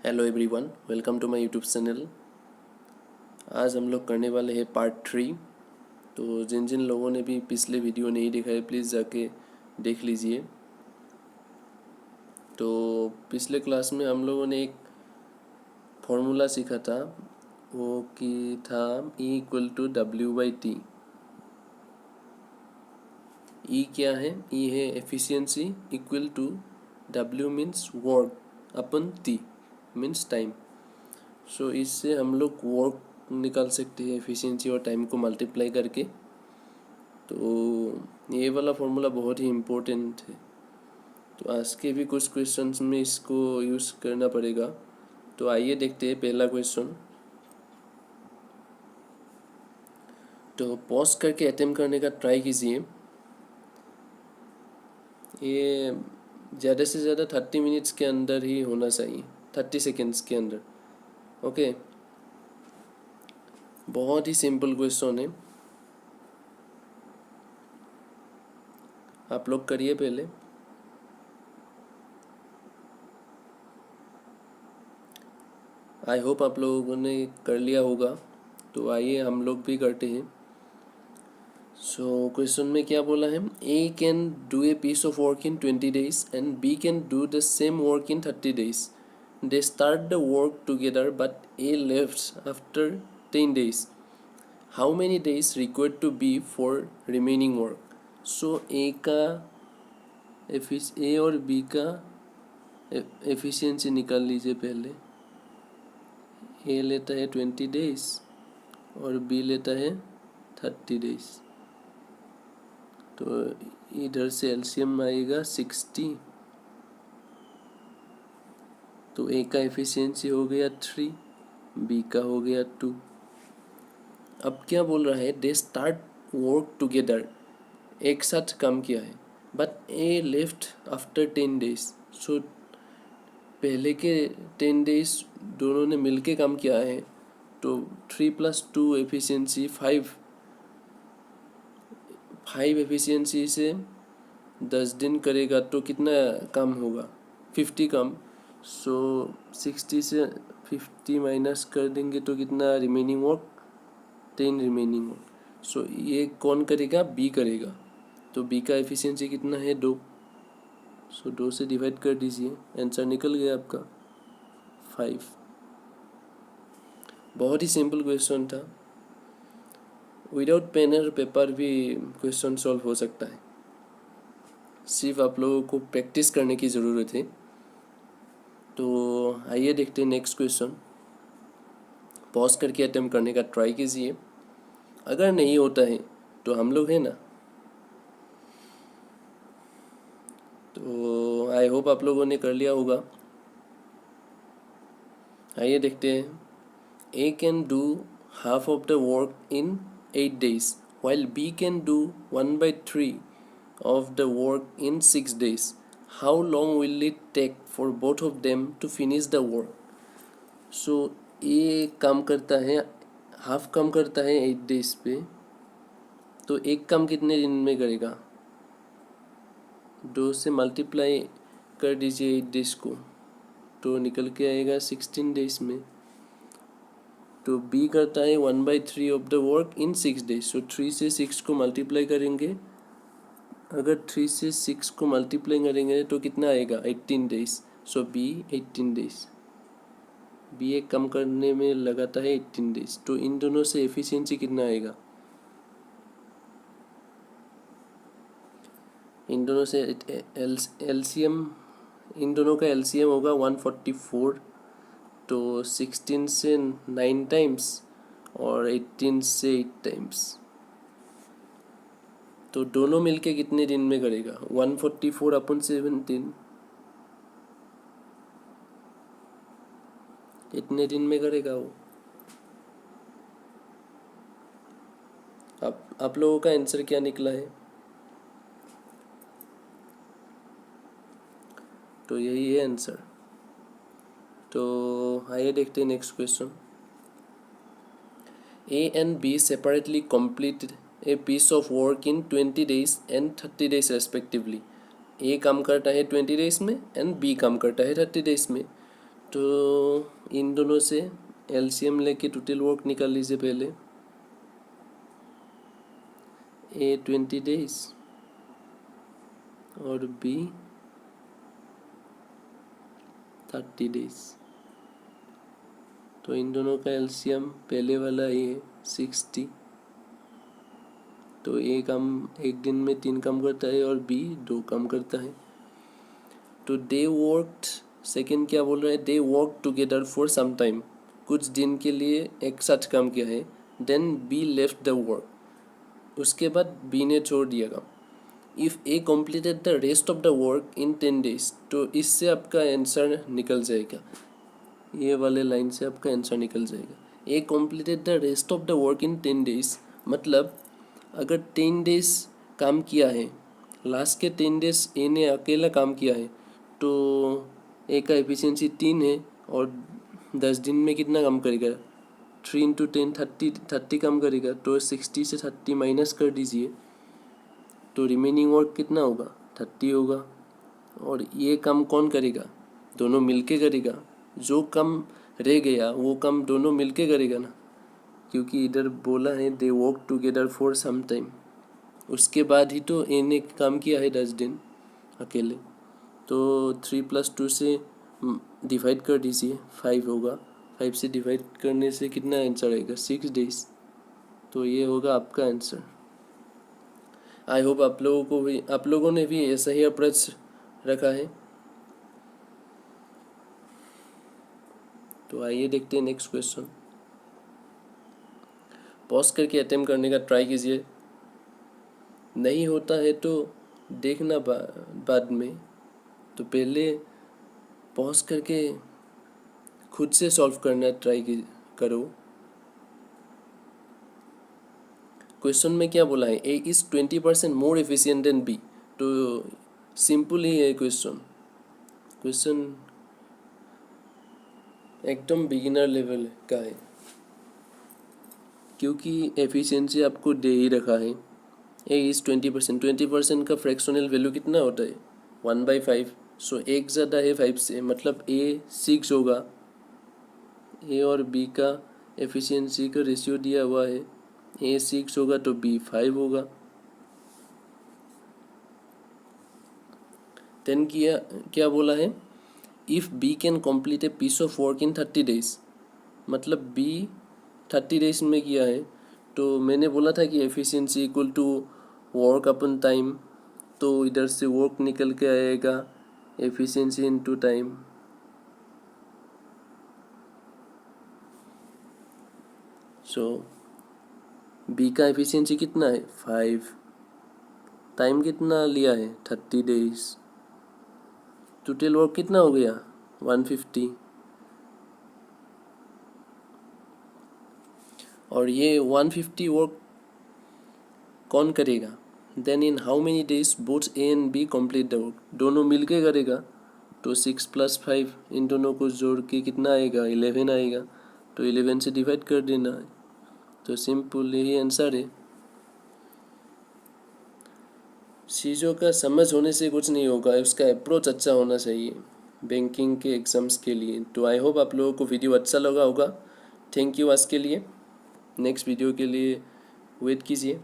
Hello everyone, welcome to my YouTube channel. आज हम लोग करने वाले हैं पार्ट 3। तो जिन जिन लोगों ने भी पिछले वीडियो नहीं देखा है प्लीज़ जाके देख लीजिए। तो पिछले क्लास में हम लोगों ने एक फॉर्मूला सीखा था, वो कि था E = W/T। E क्या है? E है efficiency, equal to W means work upon T means time. So इससे हम लोग वर्क निकाल सकते हैं एफिशिएंसी और टाइम को मल्टीप्लाई करके। तो ये वाला फॉर्मूला बहुत ही इम्पोर्टेंट है। तो आज के भी कुछ क्वेश्चंस में इसको यूज़ करना पड़ेगा। तो आइए देखते हैं पहला क्वेश्चन। तो पॉज करके अटेम्प्ट करने का ट्राई कीजिए। ये ज़्यादा से ज़्यादा 30 मिनट्स के अंदर ही होना चाहिए, 30 सेकेंड्स के अंदर। ओके, बहुत ही सिंपल क्वेश्चन है, आप लोग करिए पहले। आई होप आप लोगों ने कर लिया होगा। तो आइए हम लोग भी करते हैं। सो क्वेश्चन में क्या बोला है? A can do a piece of work in 20 days and B can do the same work in 30 days. They start the work together but A left after 10 days. How many days required to be for remaining work? So A और B का efficiency निकाल लीजिए पहले। ए लेता है 20 days और B लेता है 30 days। तो इधर से एलसीएम आएगा 60। तो ए का एफिशिएंसी हो गया 3, बी का हो गया 2। अब क्या बोल रहा है? दे स्टार्ट वर्क टुगेदर, एक साथ काम किया है, but A left after 10 days। सो पहले के 10 days दोनों ने मिलके काम किया है। तो 3 + 2 एफिशिएंसी 5 एफिशिएंसी से 10 दिन करेगा तो कितना काम होगा? 50 काम। सो 60 से 50 माइनस कर देंगे तो कितना remaining work? 10 remaining work. So ये कौन करेगा? बी करेगा। तो बी का एफिशिएंसी कितना है? 2। सो 2 से डिवाइड कर दीजिए, आंसर निकल गया आपका 5। बहुत ही सिंपल क्वेश्चन था। विदाउट पेन और पेपर भी क्वेश्चन सॉल्व हो सकता है, सिर्फ आप लोगों को प्रैक्टिस करने की ज़रूरत है। तो आइए देखते हैं नेक्स्ट क्वेश्चन। पॉज करके अटेम्प्ट करने का ट्राई कीजिए। अगर नहीं होता है तो हम लोग हैं ना। तो आई होप आप लोगों ने कर लिया होगा। आइए देखते हैं। A can do half of the work in 8 days while B can do 1/3 of the work in 6 days. How long will it take for both of them to finish the work? सो ए काम करता है, half काम करता है 8 days पे। तो एक काम कितने दिन में करेगा? 2 से मल्टीप्लाई कर दीजिए 8 days को, तो निकल के आएगा 16 days में। तो बी करता है 1/3 of the work in 6 days। सो 3 से 6 को मल्टीप्लाई करेंगे। अगर 3 से 6 को मल्टीप्लाई करेंगे तो कितना आएगा? 18 days। सो बी 18 days। बी एक कम करने में लगाता है 18 days। तो इन दोनों से एफिशिएंसी कितना आएगा? इन दोनों से एलसीएम, इन दोनों का एलसीएम होगा 144। तो 16 से 9 टाइम्स और 18 से 8 टाइम्स। तो दोनों मिलके कितने दिन में करेगा? 144/17 कितने दिन में करेगा वो? आप लोगों का आंसर क्या निकला है? तो यही है आंसर। तो आइए देखते हैं next question. A and B separately complete a piece of work in 20 days and 30 days respectively. A काम करता है 20 days में एंड बी काम करता है 30 days में। तो इन दोनों से एलसीएम लेके टोटल वर्क निकाल लीजिए पहले। ए 20 days और बी 30 days। तो इन दोनों का एलसीएम पहले वाला ये 60। तो ए काम एक दिन में 3 काम करता है और बी 2 काम करता है। तो दे वर्कड, सेकेंड क्या बोल रहा है, they work together for some time, कुछ दिन के लिए एक साथ काम किया है। Then B left the work, उसके बाद बी ने छोड़ दिया काम। If A completed the rest of the work in 10 days, तो इससे आपका आंसर निकल जाएगा, ये वाले लाइन से आपका आंसर निकल जाएगा। A completed the rest of the work in 10 days, मतलब अगर 10 days काम किया है, लास्ट के 10 days ए ने अकेला काम किया है, तो ए का एफिशिएंसी 3 है और 10 दिन में कितना काम करेगा, 3 इंटू 10 30 काम करेगा। तो 60 से 30 माइनस कर दीजिए, तो रिमेनिंग वर्क कितना होगा, 30 होगा। और ये काम कौन करेगा, दोनों मिलके करेगा। जो काम रह गया वो काम दोनों मिलके करेगा ना, क्योंकि इधर बोला है they work together for some time. उसके बाद ही तो ए ने काम किया है 10 दिन अकेले। तो 3 + 2 से डिवाइड कर दीजिए, 5 होगा। 5 से डिवाइड करने से कितना आंसर आएगा, 6 days। तो ये होगा आपका आंसर। आई होप आप लोगों ने भी ऐसा ही अप्रोच रखा है। तो आइए देखते हैं नेक्स्ट क्वेश्चन। पॉज करके अटेम्प्ट करने का ट्राई कीजिए, नहीं होता है तो देखना बाद में। तो पहले पॉज करके खुद से सॉल्व करना ट्राई करो। क्वेश्चन में क्या बोला है, A is 20% more efficient than B. तो सिंपल ही है क्वेश्चन एकदम बिगिनर लेवल का है, क्योंकि एफिशिएंसी आपको दे ही रखा है। ए इज़ 20%, 20% का फ्रैक्शनल वैल्यू कितना होता है, 1/5। सो एक ज़्यादा है 5 से, मतलब ए 6 होगा। ए और बी का एफिशिएंसी का रेशियो दिया हुआ है, ए 6 होगा तो बी 5 होगा। देन क्या बोला है, if B can complete a piece of work in 30 days, मतलब बी 30 days में किया है। तो मैंने बोला था कि efficiency equal to work upon time, तो इधर से वर्क निकल के आएगा efficiency into time. So B का एफिशिएंसी कितना है, 5। टाइम कितना लिया है, 30 days। टोटल वर्क कितना हो गया, 150। और ये 150 वर्क कौन करेगा, then in how many days both A and B complete the work, दोनों मिलके करेगा। तो 6 + 5 इन दोनों को जोड़ के कितना आएगा, 11 आएगा। तो 11 से डिवाइड कर देना है। तो सिंपल यही आंसर है। चीज़ों का समझ होने से कुछ नहीं होगा, उसका अप्रोच अच्छा होना चाहिए बैंकिंग के एग्ज़ाम्स के लिए। तो आई होप आप लोगों को वीडियो अच्छा लगा होगा। थैंक यू आज के लिए। नेक्स्ट वीडियो के लिए वेट कीजिए।